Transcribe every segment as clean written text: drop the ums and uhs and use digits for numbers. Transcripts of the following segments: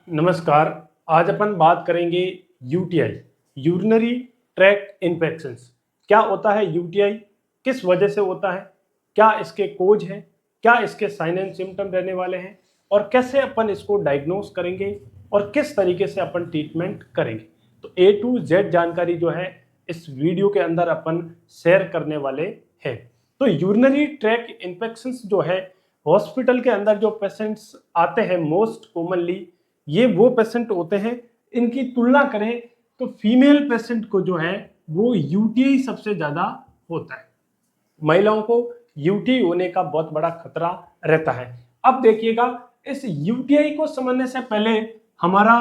नमस्कार। आज अपन बात करेंगे यूटीआई, यूरिनरी ट्रैक इन्फेक्शंस। क्या होता है यूटीआई, किस वजह से होता है, क्या इसके कोज हैं, क्या इसके साइन एंड सिम्टम रहने वाले हैं और कैसे अपन इसको डायग्नोस करेंगे और किस तरीके से अपन ट्रीटमेंट करेंगे। तो ए टू जेड जानकारी जो है इस वीडियो के अंदर अपन शेयर करने वाले हैं। तो यूरिनरी ट्रैक इन्फेक्शंस जो है हॉस्पिटल के अंदर जो पेशेंट्स आते हैं मोस्ट कॉमनली ये वो पेशेंट होते हैं। इनकी तुलना करें तो फीमेल पेशेंट को जो है वो यूटीआई सबसे ज्यादा होता है। महिलाओं को यूटीआई होने का बहुत बड़ा खतरा रहता है। अब देखिएगा, इस यूटीआई को समझने से पहले हमारा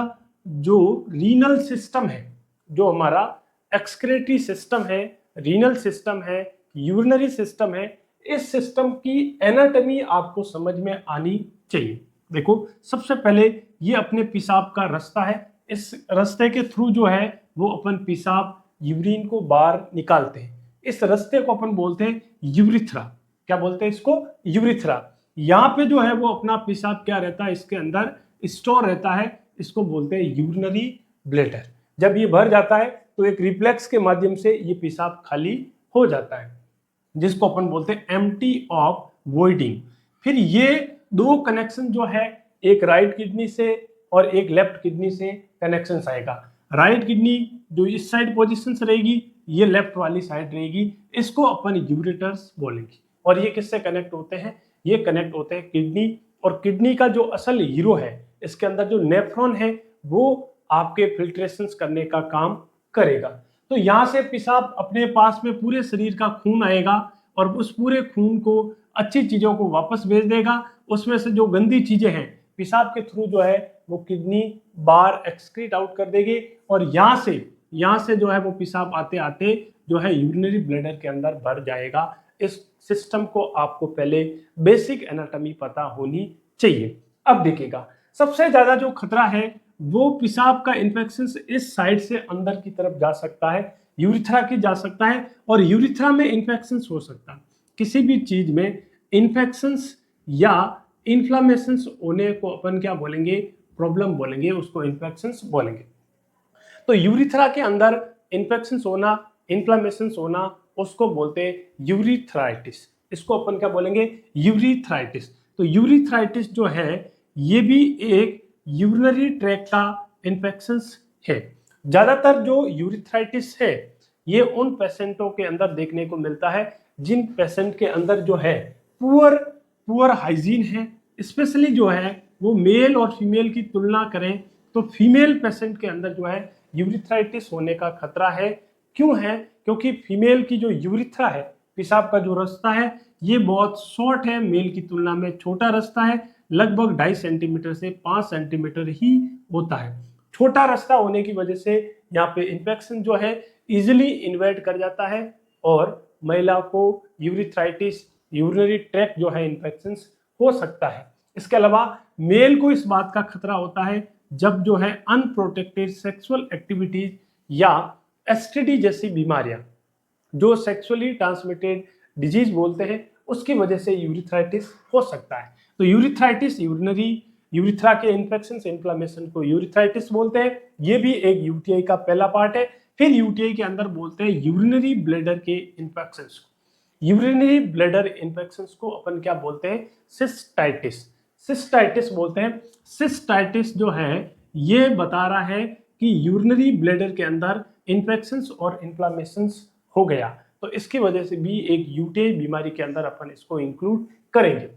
जो रीनल सिस्टम है, जो हमारा एक्सक्रेटरी सिस्टम है, रीनल सिस्टम है, यूरिनरी सिस्टम है, इस सिस्टम की एनाटॉमी आपको समझ में आनी चाहिए। देखो, सबसे पहले ये अपने पेशाब का रास्ता है। इस रास्ते के थ्रू जो है वो अपन पेशाब यूरिन को बाहर निकालते हैं। इस रास्ते को अपन बोलते हैं यूरिथ्रा। क्या बोलते हैं इसको? यूरिथ्रा। यहाँ पे जो है वो अपना पेशाब क्या रहता है, इसके अंदर स्टोर रहता है। इसको बोलते हैं यूरिनरी ब्लैडर। जब ये भर जाता है तो एक रिफ्लेक्स के माध्यम से ये पेशाब खाली हो जाता है, जिसको अपन बोलते हैं एम्प्टी ऑफ वॉइडिंग। फिर ये दो कनेक्शन जो है, एक राइट किडनी से और एक लेफ्ट किडनी से कनेक्शन आएगा। राइट किडनी जो इस साइड पोजीशन रहेगी, ये लेफ्ट वाली साइड रहेगी, इसको अपन यूरेटर्स बोलेंगे। और ये किससे कनेक्ट होते हैं? ये कनेक्ट होते हैं किडनी। और किडनी का जो असल हीरो है, इसके अंदर जो नेफ्रॉन है, वो आपके फिल्ट्रेशन करने का काम करेगा। तो यहाँ से पेशाब अपने पास में पूरे शरीर का खून आएगा और उस पूरे खून को अच्छी चीजों को वापस भेज देगा। उसमें से जो गंदी चीजें हैं पेशाब के थ्रू जो है वो किडनी बाहर एक्सक्रीट आउट कर देगी और यहाँ से जो है वो पेशाब आते आते जो है यूरिनरी ब्लैडर के अंदर भर जाएगा। इस सिस्टम को आपको पहले बेसिक एनाटॉमी पता होनी चाहिए। अब देखिएगा, सबसे ज्यादा जो खतरा है वो पेशाब का इन्फेक्शन इस साइड से अंदर की तरफ जा सकता है, यूरिथ्रा की जा सकता है। और यूरिथ्रा में इन्फेक्शन हो सकता है। किसी भी चीज में इन्फेक्शंस या इन्फ्लामेशंस होने को अपन क्या बोलेंगे? प्रॉब्लम बोलेंगे, उसको इन्फेक्शंस बोलेंगे। तो यूरिथ्रा के अंदर इन्फेक्शंस होना, इन्फ्लामेशंस होना, उसको बोलते हैं यूरिथ्राइटिस। इसको अपन क्या बोलेंगे? यूरिथ्राइटिस। तो यूरिथ्राइटिस जो है ये भी एक यूरिनरी ट्रैक का इन्फेक्शंस है। ज्यादातर जो यूरिथ्राइटिस है ये उन पेशेंटों के अंदर देखने को मिलता है जिन पेशेंट के अंदर जो है पुअर हाइजीन है। स्पेशली जो है वो मेल और फीमेल की तुलना करें तो फीमेल पेशेंट के अंदर जो है यूरिथ्राइटिस होने का खतरा है। क्यों है? क्योंकि फीमेल की जो यूरिथ्रा है, पेशाब का जो रास्ता है, ये बहुत शॉर्ट है, मेल की तुलना में छोटा रास्ता है। लगभग 2.5 सेंटीमीटर से 5 सेंटीमीटर ही होता है। छोटा रास्ता होने की वजह से यहाँ पे इन्फेक्शन जो है इजिली इन्वेट कर जाता है और महिला को यूरिथ्राइटिस, यूरिनरी ट्रैक जो है इन्फेक्शन हो सकता है। इसके अलावा मेल को इस बात का खतरा होता है जब जो है अनप्रोटेक्टेड सेक्सुअल एक्टिविटीज या एसटीडी जैसी बीमारियां, जो सेक्सुअली ट्रांसमिटेड डिजीज बोलते हैं, उसकी वजह से यूरिथ्राइटिस हो सकता है। तो यूरिथ्राइटिस, यूरिथ्रा के इन्फेक्शन, इन्फ्लामेशन को यूरिथ्राइटिस बोलते हैं। ये भी एक यूटीआई का पहला पार्ट है। फिर यूटीआई के अंदर बोलते हैं यूरिनरी ब्लैडर के इन्फेक्शन को। यूरिनरी ब्लैडर इन्फेक्शन को अपन क्या बोलते हैं? सिस्टाइटिस। सिस्टाइटिस बोलते हैं। सिस्टाइटिस जो है ये बता रहा है कि यूरिनरी ब्लैडर के अंदर इन्फेक्शंस और इन्फ्लामेशंस हो गया। तो इसकी वजह से भी एक यूटीआई बीमारी के अंदर अपन इसको इंक्लूड करेंगे।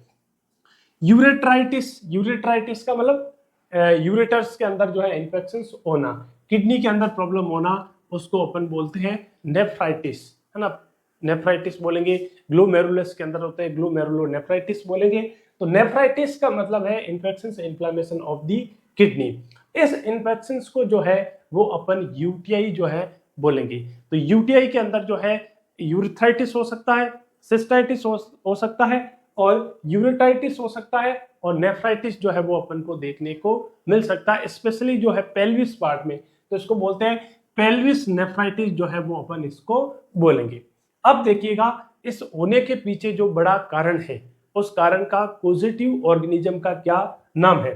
यूरेट्राइटिस, यूरेट्राइटिस का मतलब यूरेटर्स के अंदर जो है इन्फेक्शंस होना, किडनी के अंदर प्रॉब्लम होना, उसको अपन बोलते हैं नेफ्राइटिस, है ना। नेफ्राइटिस बोलेंगे। ग्लोमेरुलस के अंदर होते हैं ग्लोमेरुलोनेफ्राइटिस बोलेंगे। तो नेफ्राइटिस का मतलब है infection, inflammation of the kidney. इस इन्फेक्शन को जो है वो अपन यूटीआई जो है बोलेंगे। तो यूटीआई के अंदर जो है यूरिथ्राइटिस हो सकता है, सिस्टाइटिस हो सकता है और यूरेटाइटिस हो सकता है और नेफ्राइटिस जो है वो अपन को देखने को मिल सकता है, स्पेशली जो है पेल्विस पार्ट में। तो इसको बोलते हैं पेल्विस नेफ्राइटिस जो है वो अपन इसको बोलेंगे। अब देखिएगा, इस होने के पीछे जो बड़ा कारण है उस कारण का पॉजिटिव ऑर्गेनिज्म का क्या नाम है?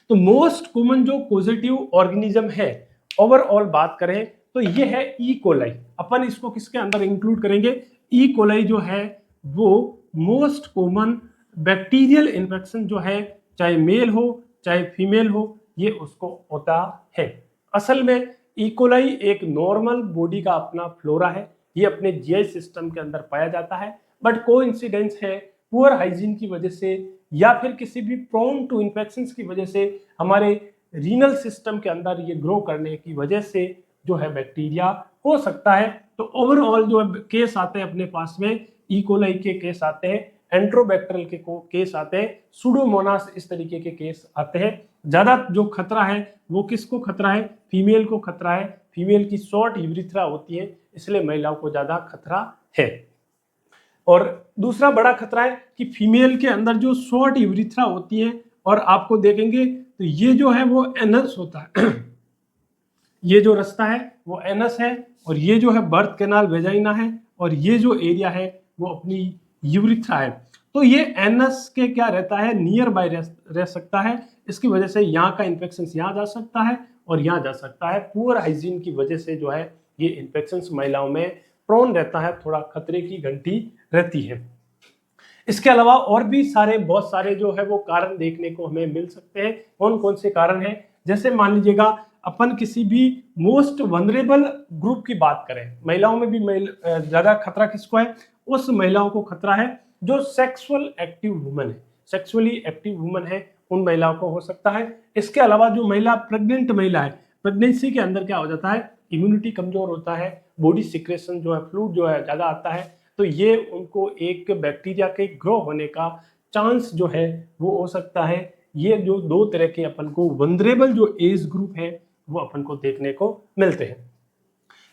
तो मोस्ट कॉमन जो पॉजिटिव ऑर्गेनिज्म है ओवरऑल बात करें तो ये है ई कोलाई। अपन इसको किसके अंदर इंक्लूड करेंगे? ई कोलाई जो है वो मोस्ट कॉमन बैक्टीरियल इन्फेक्शन जो है, चाहे मेल हो चाहे फीमेल हो, ये उसको होता है। असल में ई कोलाई एक नॉर्मल बॉडी का अपना फ्लोरा है, ये अपने जीआई सिस्टम के अंदर पाया जाता है, बट कोइंसिडेंस है पुअर हाइजीन की वजह से या फिर किसी भी प्रोन टू इन्फेक्शंस की वजह से हमारे रीनल सिस्टम के अंदर ये ग्रो करने की वजह से जो है बैक्टीरिया हो सकता है। तो ओवरऑल जो केस आते हैं अपने पास में, ई कोलाई के केस आते हैं, एंट्रोबैक्टेरियल के केस आते हैं, सुडोमोनास इस तरीके के केस आते हैं। ज्यादा जो खतरा है वो किसको खतरा है? फीमेल को खतरा है। फीमेल की शॉर्ट यूरिथ्रा होती है, इसलिए महिलाओं को ज्यादा खतरा है। और दूसरा बड़ा खतरा है कि फीमेल के अंदर जो शॉर्ट यूरिथ्रा होती है, और आपको देखेंगे तो ये जो है वो एनस होता है ये जो रास्ता है वो एनस है, और ये जो है बर्थ कैनाल वेजाइना है, और ये जो एरिया है वो अपनी यूरिथ्रा है। तो ये एनस के क्या रहता है, नियर बाय रह सकता है। इसकी वजह से यहाँ का इन्फेक्शन यहाँ जा सकता है और यहाँ जा सकता है। पुअर हाइजीन की वजह से जो है ये इन्फेक्शन महिलाओं में प्रोन रहता है, थोड़ा खतरे की घंटी रहती है। इसके अलावा और भी बहुत सारे जो है वो कारण देखने को हमें मिल सकते हैं। कौन कौन से कारण हैं? जैसे मान लीजिएगा अपन किसी भी मोस्ट वनरेबल ग्रुप की बात करें, महिलाओं में भी ज्यादा खतरा किसको है? उस महिलाओं को खतरा है जो सेक्सुअल एक्टिव वुमन है, सेक्सुअली एक्टिव वुमन है, उन महिलाओं को हो सकता है। इसके अलावा जो महिला प्रेग्नेंट महिला है, प्रेगनेंसी के अंदर क्या हो जाता है, इम्यूनिटी कमजोर होता है, बॉडी सिक्रेशन जो है, फ्लूइड जो है ज्यादा आता है, तो ये उनको एक बैक्टीरिया के ग्रो होने का चांस जो है वो हो सकता है। ये जो दो तरह के अपन को वनरेबल जो एज ग्रुप है वो अपन को देखने को मिलते हैं।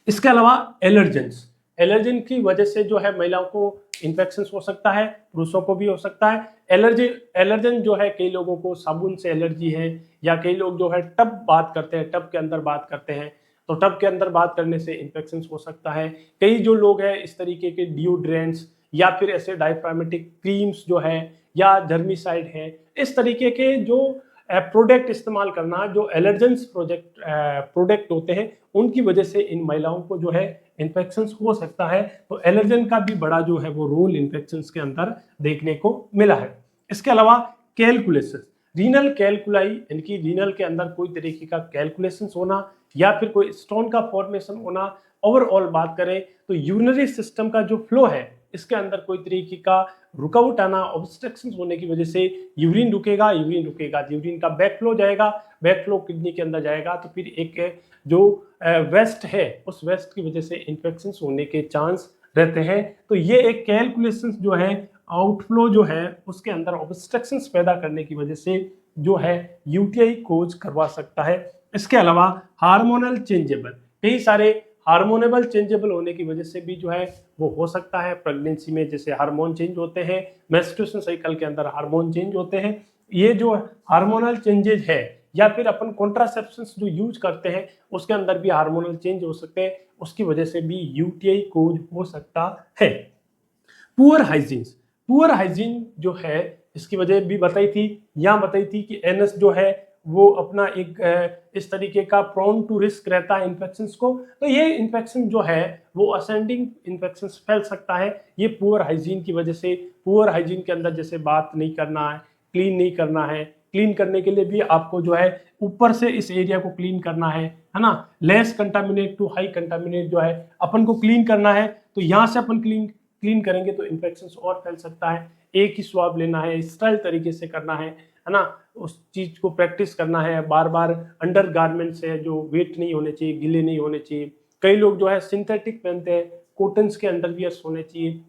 इसके अलावा एलर्जन की वजह से जो है महिलाओं को इन्फेक्शन हो सकता है, पुरुषों को भी हो सकता है। एलर्जन जो है, कई लोगों को साबुन से एलर्जी है, या कई लोग जो है टब के अंदर बात करते हैं, तो टब के अंदर बात करने से इन्फेक्शन हो सकता है। कई जो लोग हैं इस तरीके के डिओड्रेंट्स या फिर ऐसे डायफ्रामेटिक क्रीम्स जो है या जर्मिसाइड है, इस तरीके के जो प्रोडक्ट इस्तेमाल करना, जो एलर्जेंस प्रोडक्ट होते हैं, उनकी वजह से इन महिलाओं को जो है इन्फेक्शन हो सकता है। तो एलर्जन का भी बड़ा जो है वो रोल इन्फेक्शन के अंदर देखने को मिला है। इसके अलावा कैलकुलेशन, रीनल कैलकुलाई, इनकी रीनल के अंदर कोई तरीके का कैलकुलेशन होना या फिर कोई स्टोन का फॉर्मेशन होना। ओवरऑल बात करें तो यूरिनरी सिस्टम का जो फ्लो है इसके अंदर कोई तरीके का रुकावट आना, ऑब्स्ट्रक्शन होने की वजह से यूरिन रुकेगा, यूरिन का बैक फ्लो जाएगा, बैक फ्लो किडनी के अंदर जाएगा, तो फिर एक जो वेस्ट है उस वेस्ट की वजह से इन्फेक्शन होने के चांस रहते हैं। तो ये एक कैलकुलेशन जो है, आउटफ्लो जो है उसके अंदर ऑब्स्ट्रक्शंस पैदा करने की वजह से जो है यूटीआई कोज करवा सकता है। इसके अलावा हार्मोनल चेंजेबल, कई सारे हार्मोनेबल चेंजेबल होने की वजह से भी जो है वो हो सकता है। प्रेगनेंसी में जैसे हार्मोन चेंज होते हैं, मेंस्ट्रुएशन साइकिल के अंदर हार्मोन चेंज होते हैं, ये जो हार्मोनल चेंजेज है, या फिर अपन कॉन्ट्रासेप्शंस जो यूज करते हैं उसके अंदर भी हार्मोनल चेंज हो सकते हैं, उसकी वजह से भी यूटीआई कोज हो सकता है। पुअर हाइजीन जो है इसकी वजह भी बताई थी कि एनएस जो है वो अपना एक इस तरीके का प्रोन टू रिस्क रहता है इन्फेक्शंस को। तो ये इन्फेक्शन जो है वो असेंडिंग इन्फेक्शंस फैल सकता है, ये पुअर हाइजीन की वजह से। पुअर हाइजीन के अंदर जैसे बात नहीं करना है, क्लीन नहीं करना है, क्लीन करने के लिए भी आपको जो है ऊपर से इस एरिया को क्लीन करना है ना। Less contaminate to high contaminate जो है अपन को क्लीन करना है, तो यहाँ से अपन क्लीन करेंगे तो इन्फेक्शन और फैल सकता है। एक ही स्वाब लेना है, स्टाइल तरीके से करना है ना, उस चीज को प्रैक्टिस करना है बार बार। अंडर गारमेंट्स है जो वेट नहीं होने चाहिए, गीले नहीं होने चाहिए। कई लोग जो है सिंथेटिक पहनते हैं, कॉटन्स के अंडरवियर्स होने चाहिए।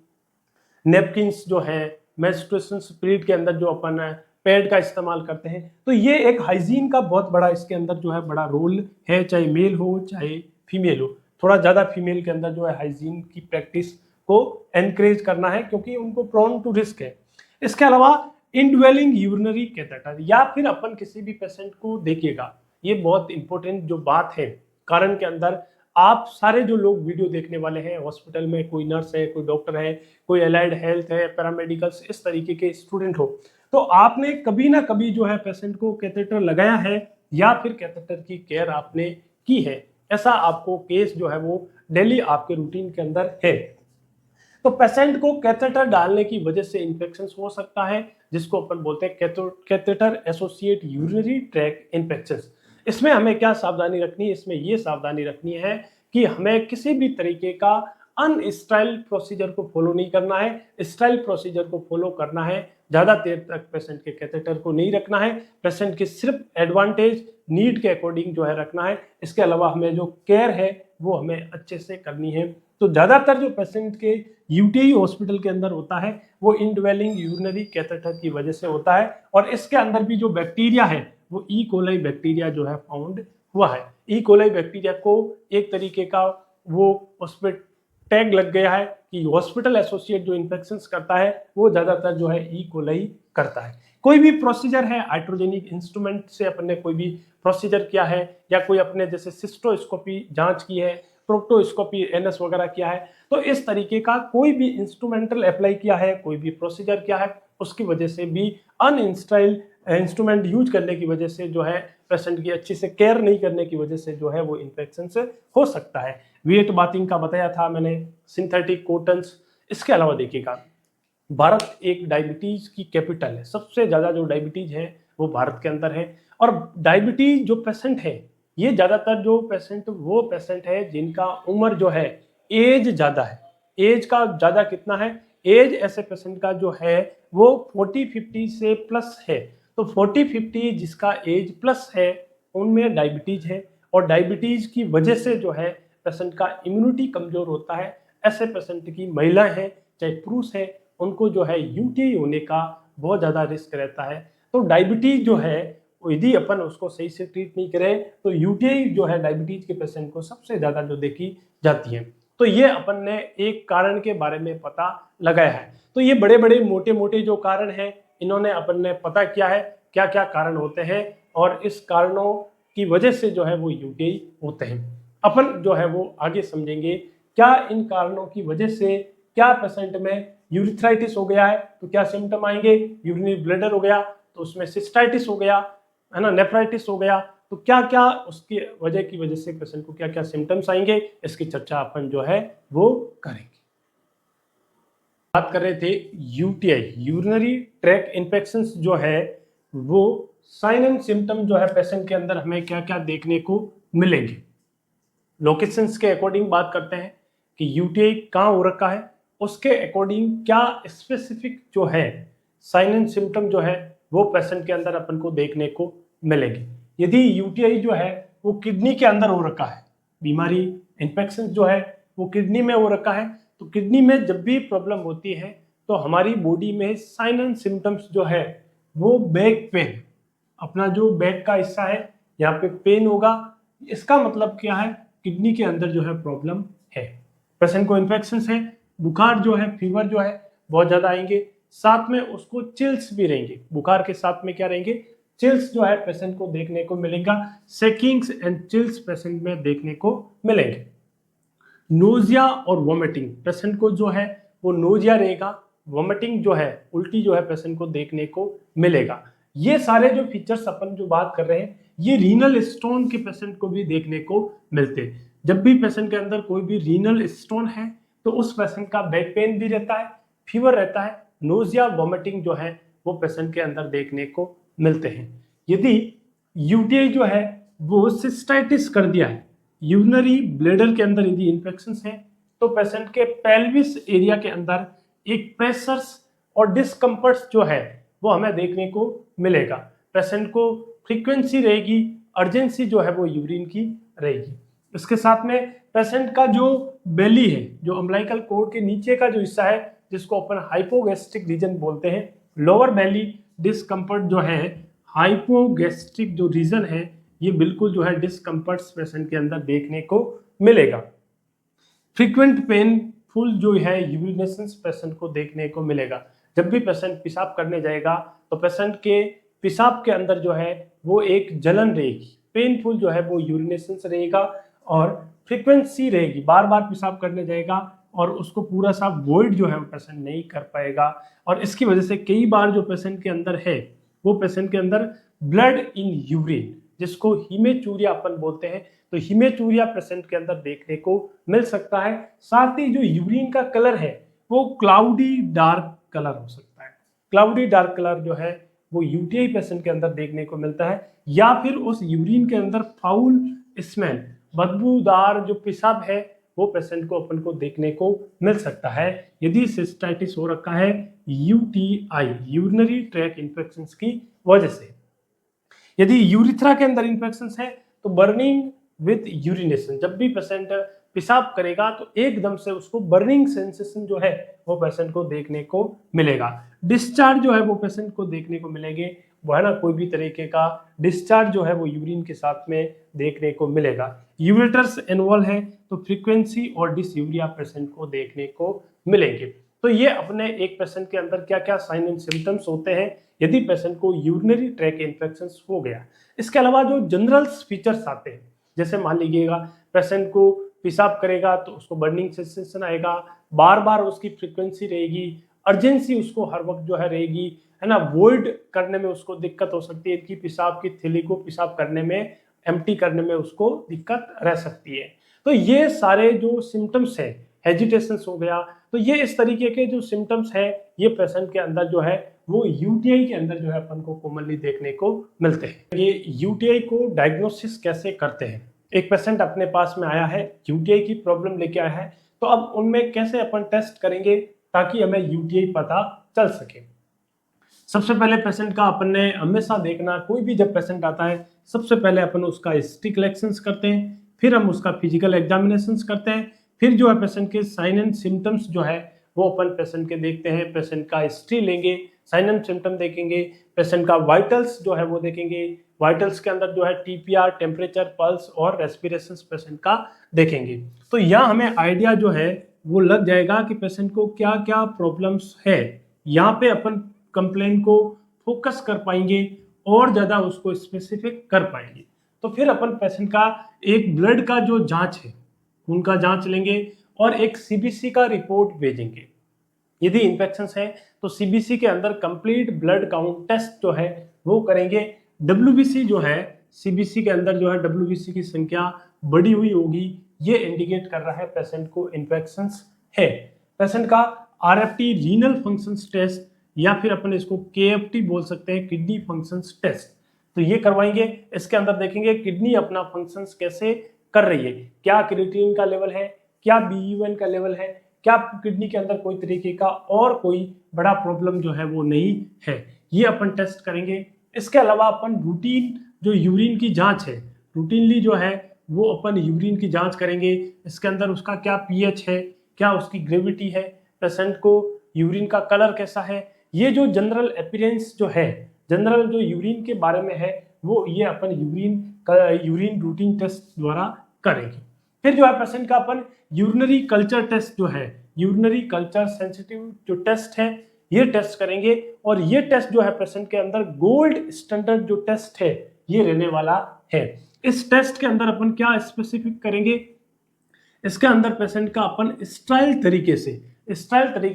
नेपकिन्स जो है, मेंस्ट्रुएशन पीरियड के अंदर जो अपन पैड का इस्तेमाल करते हैं, तो ये एक हाइजीन का बहुत बड़ा इसके अंदर जो है बड़ा रोल है, चाहे मेल हो चाहे फीमेल हो। थोड़ा ज्यादा फीमेल के अंदर जो है हाइजीन की प्रैक्टिस को एनकरेज करना है, क्योंकि उनको प्रोन टू रिस्क है। इसके अलावा इनड्वेलिंग यूरिनरी कैथेटर, या फिर अपन किसी भी पेशेंट को देखिएगा, ये बहुत इंपॉर्टेंट जो बात है कारण के अंदर, आप सारे जो लोग वीडियो देखने वाले हैं हॉस्पिटल में, कोई नर्स है, कोई डॉक्टर है, कोई एलाइड हेल्थ है, पैरामेडिकल्स, इस तरीके के स्टूडेंट हो, तो आपने कभी ना कभी जो है पेशेंट को कैथेटर लगाया है या फिर कैथेटर की केयर आपने की है, ऐसा आपको केस जो है वो डेली आपके रूटीन के अंदर है। तो पेशेंट को कैथेटर डालने की वजह से इन्फेक्शन हो सकता है, जिसको अपन बोलते हैं catheter associate urinary tract infection. इसमें हमें क्या सावधानी रखनी है? इसमें ये सावधानी रखनी है कि हमें किसी भी तरीके का अनस्टाइल प्रोसीजर को फॉलो नहीं करना है, स्टाइल प्रोसीजर को फॉलो करना है। ज़्यादा देर तक पेशेंट के कैथेटर को नहीं रखना है, पेशेंट के सिर्फ एडवांटेज नीड के अकॉर्डिंग जो है रखना है। इसके अलावा हमें जो केयर है वो हमें अच्छे से करनी है। तो ज़्यादातर जो पेशेंट के यूटीआई हॉस्पिटल के अंदर होता है वो इनड्वेलिंग यूरिनरी कैथेटर की वजह से होता है, और इसके अंदर भी जो बैक्टीरिया है वो ई कोलाई बैक्टीरिया जो है फाउंड हुआ है। ई कोलाई बैक्टीरिया को एक तरीके का वो उस पर टैग लग गया है कि हॉस्पिटल एसोसिएट जो इन्फेक्शंस करता है वो ज़्यादातर जो है ई कोलाई करता है। कोई भी प्रोसीजर है, हाइड्रोजेनिक इंस्ट्रूमेंट से अपन ने कोई भी प्रोसीजर किया है, या कोई अपने जैसे सिस्टोस्कोपी जांच की है, प्रोक्टोस्कोपी एनएस वगैरह किया है, तो इस तरीके का कोई भी इंस्ट्रूमेंटल अप्लाई किया है, कोई भी प्रोसीजर किया है, उसकी वजह से भी अनइंस्टाइल इंस्ट्रूमेंट यूज करने की वजह से जो है पेशेंट की अच्छी से केयर नहीं करने की वजह से जो है वो इन्फेक्शन से हो सकता है। वेट बाथिंग का बताया था मैंने, सिंथेटिक कॉटन्स। इसके अलावा देखिएगा, भारत एक डायबिटीज की कैपिटल है, सबसे ज़्यादा जो डायबिटीज है वो भारत के अंदर है। और डायबिटीज जो पेशेंट है, ये ज़्यादातर जो पेशेंट वो पेशेंट है जिनका उम्र जो है एज ज़्यादा है। एज का ज़्यादा कितना है? एज ऐसे पेशेंट का जो है वो 40-50 से प्लस है। तो 40-50 जिसका एज प्लस है उनमें डायबिटीज है, और डायबिटीज की वजह से जो है पेशेंट का इम्यूनिटी कमजोर होता है। ऐसे पेशेंट की महिलाएं हैं चाहे पुरुष है, उनको जो है यूटीआई होने का बहुत ज़्यादा रिस्क रहता है। तो डायबिटीज जो है यदि अपन उसको सही से ट्रीट नहीं करें तो यूटीआई जो है डायबिटीज के पेशेंट को सबसे ज़्यादा जो देखी जाती है। तो ये अपन ने एक कारण के बारे में पता लगाया है। तो ये बड़े बड़े मोटे मोटे जो कारण हैं इन्होंने अपन ने पता किया है क्या क्या कारण होते हैं, और इस कारणों की वजह से जो है वो यूटीआई होते हैं। अपन जो है वो आगे समझेंगे क्या इन कारणों की वजह से क्या पेशेंट में यूरिथ्राइटिस हो गया है तो क्या सिम्टम आएंगे, यूरिनरी ब्लैडर हो गया तो उसमें सिस्टाइटिस हो गया है ना, नेफ्राइटिस हो गया, तो क्या क्या उसकी वजह की वजह से पेशेंट को क्या क्या सिम्टम्स आएंगे, इसकी चर्चा अपन जो है वो करेंगे। बात कर रहे थे यूटीआई, यूरिनरी ट्रैक्ट इन्फेक्शंस जो है वो साइन एंड सिम्टम जो है पेशेंट के अंदर हमें क्या क्या देखने को मिलेंगे। लोकेशंस के अकॉर्डिंग बात करते हैं कि यूटीआई कहाँ हो रखा है, उसके अकॉर्डिंग क्या स्पेसिफिक जो है साइन एंड सिम्टम जो है वो पेशेंट के अंदर अपन को देखने को मिलेंगे। यदि यूटीआई जो है वो किडनी के अंदर हो रखा है, बीमारी इन्फेक्शन जो है वो किडनी में हो रखा है, तो किडनी में जब भी प्रॉब्लम होती है तो हमारी बॉडी में साइन एंड सिम्टम्स जो है वो बैक पेन, अपना जो बैक का हिस्सा है यहाँ पे पेन होगा, इसका मतलब क्या है, किडनी के अंदर जो है प्रॉब्लम है। पेशेंट को इन्फेक्शन है, बुखार जो है, फीवर जो है बहुत ज़्यादा आएंगे, साथ में उसको चिल्स भी रहेंगे। बुखार के साथ में क्या रहेंगे, चिल्स जो है पेशेंट को देखने को मिलेगा। सेकिंग्स एंड चिल्स पेशेंट में देखने को मिलेंगे। नोजिया और वोमिटिंग, पेशेंट को जो है वो नोजिया रहेगा, वोमिटिंग जो है उल्टी जो है पेशेंट को देखने को मिलेगा। ये सारे जो फीचर्स अपन जो बात कर रहे हैं ये रीनल स्टोन के पेशेंट को भी देखने को मिलते हैं। जब भी पेशेंट के अंदर कोई भी रीनल स्टोन है तो उस पेशेंट का बैक पेन भी रहता है, फीवर रहता है, नोजिया वोमिटिंग जो है वो पेशेंट के अंदर देखने को मिलते हैं। यदि यूटीआई जो है वो सिस्टाइटिस कर दिया है, यूरिनरी ब्लैडर के अंदर यदि इन्फेक्शन है तो पेशेंट के पेल्विस एरिया के अंदर एक प्रेशर्स और डिस्कम्फर्ट्स जो है वो हमें देखने को मिलेगा। पेशेंट को फ्रीक्वेंसी रहेगी, अर्जेंसी जो है वो यूरिन की रहेगी। इसके साथ में पेशेंट का जो बेली है, जो अम्बिलिकल कॉर्ड के नीचे का जो हिस्सा है जिसको अपन हाइपोगैस्ट्रिक रीजन बोलते हैं, लोअर बेली डिस्कम्फर्ट जो है, हाइपोगैस्ट्रिक जो रीजन है ये बिल्कुल जो है डिस्कम्फर्ट्स पेशेंट के अंदर देखने को मिलेगा। फ्रीक्वेंट पेनफुल जो है यूरिनेशंस पेशेंट को देखने को मिलेगा। जब भी पेशेंट पेशाब करने जाएगा तो पेशेंट के पेशाब के अंदर जो है वो एक जलन रहेगी, पेनफुल जो है वो यूरिनेशंस रहेगा और फ्रीक्वेंसी रहेगी, बार बार पेशाब करने जाएगा और उसको पूरा सा वॉइड जो है वो पेशेंट नहीं कर पाएगा, और इसकी वजह से कई बार जो पेशेंट के अंदर है वो पेशेंट के अंदर ब्लड इन यूरिन, जिसको हीमेचूरिया अपन बोलते हैं, तो हीमेचूरिया पेशेंट के अंदर देखने को मिल सकता है। साथ ही जो यूरिन का कलर है वो क्लाउडी डार्क कलर हो सकता है। क्लाउडी डार्क कलर जो है वो यूटीआई पेशेंट के अंदर देखने को मिलता है, या फिर उस यूरिन के अंदर फाउल स्मेल, बदबूदार जो पेशाब है वो पेशेंट को अपन को देखने को मिल सकता है यदि सिस्टाइटिस हो रखा है यूटीआई, यूरिनरी ट्रैक इन्फेक्शन की वजह से। यदि यूरिथ्रा के अंदर इन्फेक्शन है तो बर्निंग विद यूरिनेशन, जब भी पेशेंट पेशाब करेगा तो एकदम से उसको बर्निंग सेंसेशन जो है वो पेशेंट को देखने को मिलेगा। डिस्चार्ज जो है वो पेशेंट को देखने को मिलेंगे, वो है ना, कोई भी तरीके का डिस्चार्ज जो है वो यूरिन के साथ में देखने को मिलेगा। यूरेटर्स इन्वॉल्व है तो फ्रीक्वेंसी और डिसयूरिया पेशेंट को देखने को मिलेंगे। तो ये अपने एक पेशेंट के अंदर क्या क्या साइन एंड सिम्टम्स होते हैं यदि पेशेंट को यूरिनरी ट्रैक इन्फेक्शन हो गया। इसके अलावा जो जनरल फीचर्स आते हैं, जैसे मान लीजिएगा पेशेंट को पेशाब करेगा तो उसको बर्निंग सेंसेशन आएगा, बार बार उसकी फ्रीक्वेंसी रहेगी, अर्जेंसी उसको हर वक्त जो है रहेगी, है ना, वॉइड करने में उसको दिक्कत हो सकती है कि पेशाब की थैली को पेशाब करने में, एम्प्टी करने में उसको दिक्कत रह सकती है। तो ये सारे जो सिम्टम्स है, हेजिटेशंस हो गया, तो ये इस तरीके के जो सिम्टम्स है ये पेशेंट के अंदर जो है वो यूटीआई के अंदर जो है अपन को कॉमनली देखने को मिलते हैं। ये यूटीआई को डायग्नोसिस कैसे करते हैं, एक पेशेंट अपने पास में आया है, यूटीआई की प्रॉब्लम लेके आया है, तो अब उनमें कैसे अपन टेस्ट करेंगे ताकि हमें यूटीआई पता चल सके। सबसे पहले पेशेंट का अपन ने हमेशा देखना, कोई भी जब पेशेंट आता है सबसे पहले अपन उसका हिस्ट्री कलेक्शंस करते हैं, फिर हम उसका फिजिकल एग्जामिनेशंस करते हैं, फिर जो है पेशेंट के साइन एंड सिम्टम्स जो है वो अपन पेशेंट के देखते हैं, पेशेंट का हिस्ट्री लेंगे, साइन एंड सिम्टम देखेंगे, पेशेंट का वाइटल्स जो है वो देखेंगे, वाइटल्स के अंदर जो है टीपीआर, टेम्परेचर, पल्स और रेस्पिरेशन पेशेंट का देखेंगे। तो यहाँ हमें आइडिया जो है वो लग जाएगा कि पेशेंट को क्या क्या प्रॉब्लम्स है, यहाँ पे अपन कंप्लेन को फोकस कर पाएंगे और ज़्यादा उसको स्पेसिफिक कर पाएंगे। तो फिर अपन पेशेंट का एक ब्लड का जो जांच है उनका जांच लेंगे और एक सीबीसी का रिपोर्ट भेजेंगे। यदि इन्फेक्शन है तो सीबीसी के अंदर कंप्लीट ब्लड काउंट टेस्ट जो है वो करेंगे। डब्ल्यूबीसी जो है, सीबीसी के अंदर जो है डब्ल्यूबीसी की संख्या बढ़ी हुई होगी, ये इंडिकेट कर रहा है पेशेंट को इन्फेक्शन है। पेशेंट का आरएफटी, रीनल फंक्शंस टेस्ट, या फिर अपन इसको केएफटी बोल सकते हैं, किडनी फंक्शंस टेस्ट, तो ये करवाएंगे। इसके अंदर देखेंगे किडनी अपना फंक्शंस कैसे कर रही है, क्या क्रिएटिनिन का लेवल है, क्या बीयूएन का लेवल है, क्या किडनी के अंदर कोई तरीके का और कोई बड़ा प्रॉब्लम जो है वो नहीं है, ये अपन टेस्ट करेंगे। इसके अलावा अपन रूटीन जो यूरिन की जांच है, रूटीनली जो है वो अपन यूरिन की जांच करेंगे। इसके अंदर उसका क्या पीएच है, क्या उसकी ग्रेविटी है, पेशेंट को यूरिन का कलर कैसा है, ये जो जनरल अपीयरेंस जो है, जनरल जो यूरिन के बारे में है वो ये अपन यूरिन रूटीन टेस्ट द्वारा करेंगे। फिर जो है पेशेंट का अपन यूरिनरी कल्चर टेस्ट जो है, यूरिनरी कल्चर सेंसिटिव जो टेस्ट है ये टेस्ट करेंगे, और ये टेस्ट जो है पेशेंट के अंदर गोल्ड स्टैंडर्ड जो टेस्ट है ये रहने वाला है। इस टेस्ट के अंदर अपन क्या स्पेसिफिक करेंगे, इसके अंदर पेशेंट का अपन स्टाइल तरीके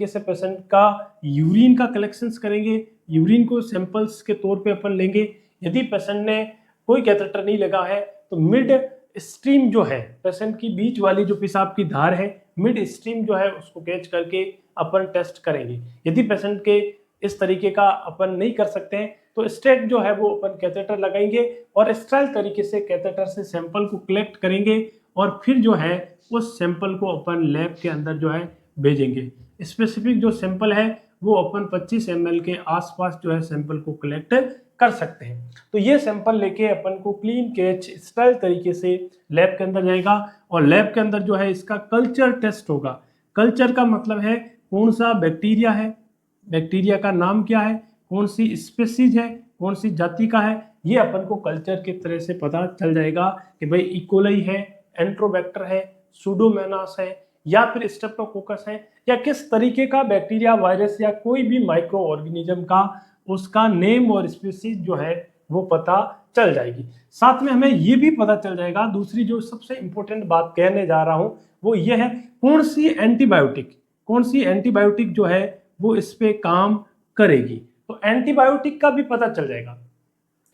से पेशेंट का यूरिन का कलेक्शंस करेंगे। यूरिन को सैंपल्स के तौर पे अपन लेंगे। यदि पेशेंट ने कोई कैथेटर नहीं लगा है तो मिड स्ट्रीम जो है, पेशेंट की बीच वाली जो पेशाब की धार है, मिड स्ट्रीम जो है उसको कैच करके अपन टेस्ट करेंगे। यदि पेशेंट के इस तरीके का अपन नहीं कर सकते हैं तो स्ट्रेट जो है वो अपन कैथेटर लगाएंगे और स्टाइल तरीके से कैथेटर से सैंपल को कलेक्ट करेंगे, और फिर जो है उस सैंपल को अपन लैब के अंदर जो है भेजेंगे। स्पेसिफिक जो सैंपल है वो अपन 25 ml के आसपास जो है सैंपल को कलेक्ट कर सकते हैं। तो ये सैंपल लेके अपन को क्लीन कैच स्टाइल तरीके से लैब के अंदर जाएगा, और लैब के अंदर जो है इसका कल्चर टेस्ट होगा। कल्चर का मतलब है कौन सा बैक्टीरिया है, बैक्टीरिया का नाम क्या है, कौन सी स्पेसीज है, कौन सी जाति का है, ये अपन को कल्चर की तरह से पता चल जाएगा कि भाई इकोलाई है, एंट्रोबैक्टर है, सूडोमोनास है, या फिर स्ट्रेप्टोकोकस है, या किस तरीके का बैक्टीरिया, वायरस या कोई भी माइक्रो ऑर्गेनिज्म का उसका नेम और स्पीसीज जो है वो पता चल जाएगी। साथ में हमें ये भी पता चल जाएगा, दूसरी जो सबसे इंपॉर्टेंट बात कहने जा रहा हूं वो ये है, कौन सी एंटीबायोटिक जो है वो इस पे काम करेगी। तो एंटीबायोटिक का भी पता चल जाएगा।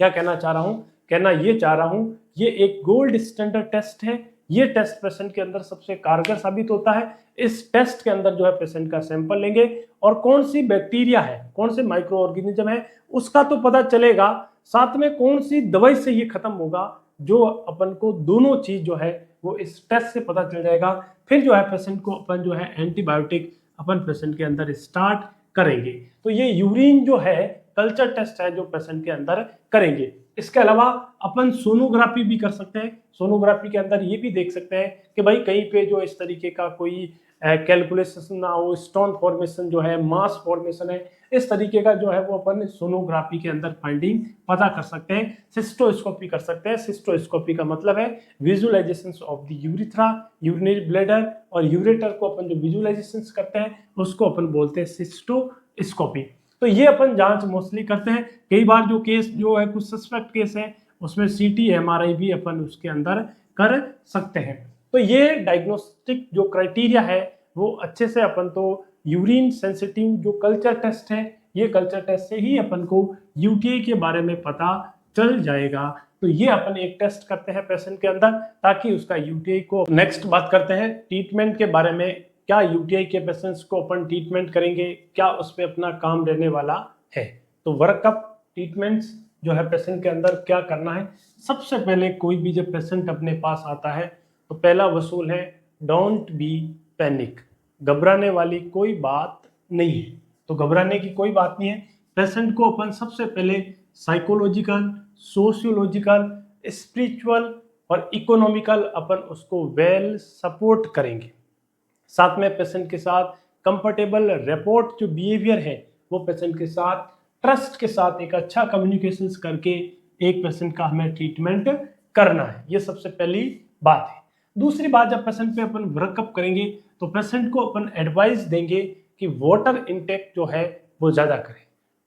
क्या कहना चाह रहा हूं, कहना ये चाह रहा हूं, ये एक गोल्ड स्टैंडर्ड टेस्ट है। ये टेस्ट पेशेंट के अंदर सबसे कारगर साबित होता है। इस टेस्ट के अंदर जो है पेशेंट का सैंपल लेंगे और कौन सी बैक्टीरिया है, कौन से माइक्रो ऑर्गेनिज्म है उसका तो पता चलेगा, साथ में कौन सी दवाई से ये खत्म होगा, जो अपन को दोनों चीज जो है वो इस टेस्ट से पता चल जाएगा। फिर जो है पेशेंट को अपन जो है एंटीबायोटिक अपन पेशेंट के अंदर स्टार्ट करेंगे। तो ये यूरिन जो है कल्चर टेस्ट है जो पेशेंट के अंदर करेंगे। इसके अलावा अपन सोनोग्राफी भी कर सकते हैं। सोनोग्राफी के अंदर ये भी देख सकते हैं कि भाई कहीं पे जो इस तरीके का कोई कैलकुलेशन ना हो, स्टोन फॉर्मेशन जो है, मास फॉर्मेशन है, इस तरीके का जो है वो अपन सोनोग्राफी के अंदर फाइंडिंग पता कर सकते हैं। सिस्टोस्कोपी कर सकते हैं। सिस्टोस्कोपी का मतलब है visualization of the urethra, urinary bladder और यूरेटर को अपन जो विजुअलाइजेशन करते हैं उसको अपन बोलते हैं सिस्टोस्कोपी। तो ये अपन जांच मोस्टली करते हैं। कई बार जो केस जो है कुछ सस्पेक्ट केस है उसमें सीटी एमआरआई भी अपन उसके अंदर कर सकते हैं। तो ये डायग्नोस्टिक जो क्राइटेरिया है वो अच्छे से अपन तो यूरिन सेंसिटिव जो कल्चर टेस्ट है, ये कल्चर टेस्ट से ही अपन को यूटीआई के बारे में पता चल जाएगा। तो ये अपन एक टेस्ट करते हैं पेशेंट के अंदर ताकि उसका यूटीआई को। नेक्स्ट बात करते हैं ट्रीटमेंट के बारे में। क्या यूटीआई के पेशेंट्स को अपन ट्रीटमेंट करेंगे, क्या उस पर अपना काम रहने वाला है। तो वर्कअप ट्रीटमेंट्स जो है पेशेंट के अंदर क्या करना है। सबसे पहले कोई भी जब पेशेंट अपने पास आता है तो पहला वसूल है डोंट बी पैनिक, घबराने वाली कोई बात नहीं है। तो घबराने की कोई बात नहीं है। पेशेंट को अपन सबसे पहले साइकोलॉजिकल, सोशियोलॉजिकल, स्पिरिचुअल और इकोनॉमिकल अपन उसको वेल सपोर्ट करेंगे। साथ में पेशेंट के साथ कंफर्टेबल रिपोर्ट जो बिहेवियर है वो पेशेंट के साथ ट्रस्ट के साथ एक अच्छा कम्युनिकेशन करके एक पेशेंट का हमें ट्रीटमेंट करना है। ये सबसे पहली बात है। दूसरी बात, जब पेशेंट पे अपन वर्कअप करेंगे तो पेशेंट को अपन एडवाइस देंगे कि वाटर इनटेक जो है वो ज़्यादा करें।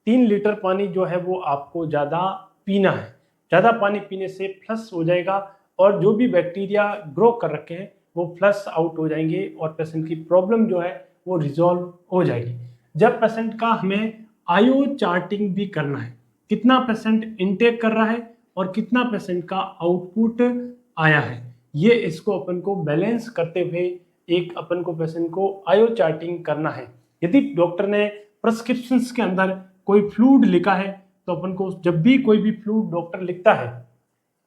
3 लीटर पानी जो है वो आपको ज़्यादा पीना है। ज़्यादा पानी पीने से फ्लश हो जाएगा और जो भी बैक्टीरिया ग्रो कर रखे हैं वो फ्लश आउट हो जाएंगे और पेशेंट की प्रॉब्लम जो है वो रिजॉल्व हो जाएगी। जब पेशेंट का हमें आयो चार्टिंग भी करना है, कितना पेशेंट इनटेक कर रहा है और कितना पेशेंट का आउटपुट आया है, ये इसको अपन को बैलेंस करते हुए एक अपन को पेशेंट को आयो चार्टिंग करना है। यदि डॉक्टर ने प्रिस्क्रिप्शंस के अंदर कोई फ्लूइड लिखा है तो अपन को जब भी कोई भी फ्लूइड डॉक्टर लिखता है,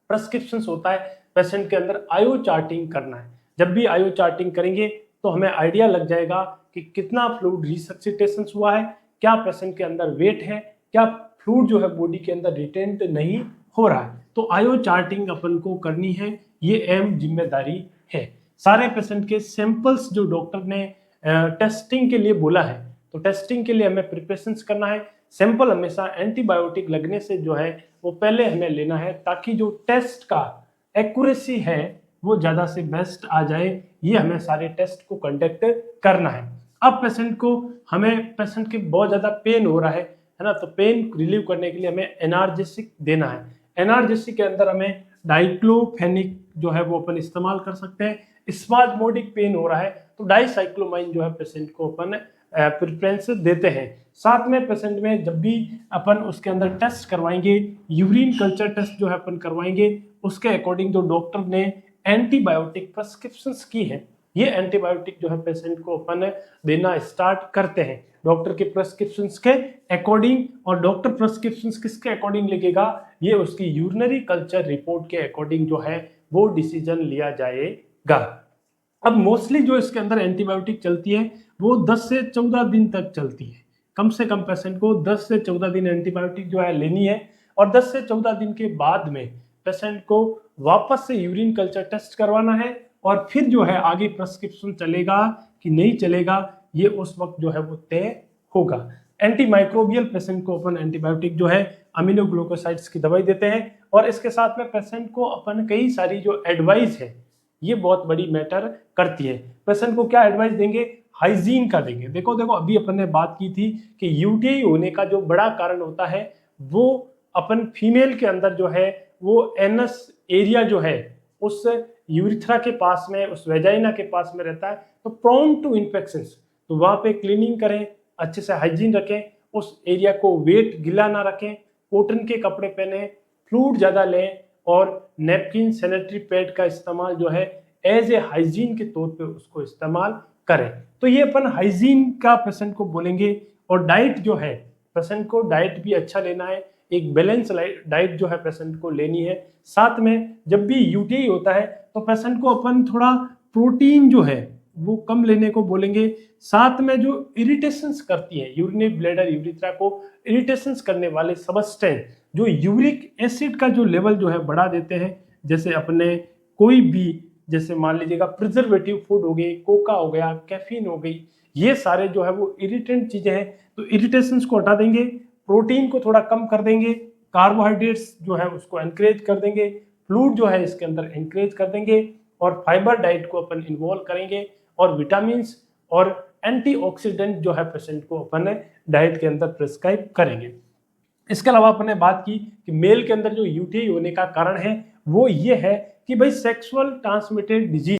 प्रिस्क्रिप्शंस होता है, पेशेंट के अंदर आयो चार्टिंग करना है। जब भी आयो चार्टिंग करेंगे तो हमें आइडिया लग जाएगा कि कितना फ्लूइड रिसक्सिटेशन हुआ है, क्या पेशेंट के अंदर वेट है, क्या फ्लूइड जो है बॉडी के अंदर रिटेंट नहीं हो रहा है। तो आयो चार्टिंग अपन को करनी है, ये अहम जिम्मेदारी है। सारे पेशेंट के सैंपल्स जो डॉक्टर ने टेस्टिंग के लिए बोला है, तो टेस्टिंग के लिए हमें प्रिपरेशंस करना है। सैंपल हमेशा एंटीबायोटिक लगने से जो है वो पहले हमें लेना है ताकि जो टेस्ट का एक्यूरेसी है वो ज़्यादा से बेस्ट आ जाए। ये हमें सारे टेस्ट को कंडक्ट करना है। अब पेशेंट को हमें पेशेंट के बहुत ज़्यादा पेन हो रहा है ना, तो पेन रिलीव करने के लिए हमें एनार्जेसिक देना है। एनार्जेसिक के अंदर हमें डाइक्लोफेनिक जो है वो अपन इस्तेमाल कर सकते हैं। स्पाज्मोडिक पेन हो रहा है तो डाइसाइक्लोमाइन जो है पेशेंट को अपन प्रेफरेंस देते हैं। साथ में पेशेंट में जब भी अपन उसके अंदर टेस्ट करवाएंगे, यूरिन कल्चर टेस्ट जो है अपन करवाएंगे, उसके अकॉर्डिंग जो डॉक्टर ने एंटीबायोटिक प्रिस्क्रिप्शंस की है, ये एंटीबायोटिक जो है पेशेंट को अपन देना स्टार्ट करते हैं डॉक्टर के प्रिस्क्रिप्शंस के अकॉर्डिंग। और डॉक्टर प्रिस्क्रिप्शंस किसके अकॉर्डिंग लिखेगा, ये उसकी यूरिनरी कल्चर रिपोर्ट के अकॉर्डिंग जो है वो डिसीजन लिया जाएगा। अब मोस्टली जो इसके अंदर एंटीबायोटिक चलती है वो 10 से 14 दिन तक चलती है। कम से कम पेशेंट को 10 से 14 दिन एंटीबायोटिक जो है लेनी है और 10 से 14 दिन के बाद में पेशेंट को वापस से यूरिन कल्चर टेस्ट करवाना है और फिर जो है आगे प्रिस्क्रिप्शन चलेगा कि नहीं चलेगा ये उस वक्त जो है वो तय होगा। एंटीमाइक्रोबियल पेशेंट को अपन एंटीबायोटिक जो है अमीनोग्लूकोसाइड्स की दवाई देते हैं और इसके साथ में पेशेंट को अपन कई सारी जो एडवाइस है ये बहुत बड़ी मैटर करती है। पेशेंट को क्या एडवाइस देंगे, हाइजीन का देंगे। देखो अभी अपन ने बात की थी कि यूटीआई होने का जो बड़ा कारण होता है वो अपन फीमेल के अंदर जो है वो एनस एरिया जो है उस यूरिथ्रा के पास में, उस वेजाइना के पास में रहता है, तो प्रोन टू इन्फेक्शंस, तो वहाँ पे क्लीनिंग करें, अच्छे से हाइजीन रखें, उस एरिया को वेट गीला ना रखें, कॉटन के कपड़े पहने, फ्लूइड ज़्यादा लें और नैपकिन सैनिटरी पैड का इस्तेमाल जो है एज ए हाइजीन के तौर पे उसको इस्तेमाल करें। तो ये अपन हाइजीन का पेशेंट को बोलेंगे। और डाइट जो है, पेशेंट को डाइट भी अच्छा लेना है, एक बैलेंस डाइट जो है पेशेंट को लेनी है। साथ में जब भी यूटीआई होता है तो पेशेंट को अपन थोड़ा प्रोटीन जो है वो कम लेने को बोलेंगे। साथ में जो इरिटेशंस करती है यूरिनरी ब्लैडर यूरिथ्रा को इरिटेशंस करने वाले सबस्टेंस जो यूरिक एसिड का जो लेवल जो है बढ़ा देते हैं, जैसे अपने कोई भी, जैसे मान लीजिएगा प्रिजर्वेटिव फूड हो गए, कोका हो गया, कैफीन हो गई, ये सारे जो है वो इरिटेंट चीजें हैं, तो इरिटेशंस को हटा देंगे, प्रोटीन को थोड़ा कम कर देंगे, कार्बोहाइड्रेट्स जो है उसको एनकरेज कर देंगे, फ्लूइड जो है इसके अंदर एनकरेज कर देंगे, और फाइबर डाइट को अपन इन्वॉल्व करेंगे, और विटामिन और एंटीऑक्सीडेंट जो है पेशेंट को अपन डाइट के अंदर प्रिस्क्राइब करेंगे। इसके अलावा अपन ने बात की कि मेल के अंदर जो यूटीआई होने का कारण है वो ये है कि भाई सेक्सुअल ट्रांसमिटेड डिजीज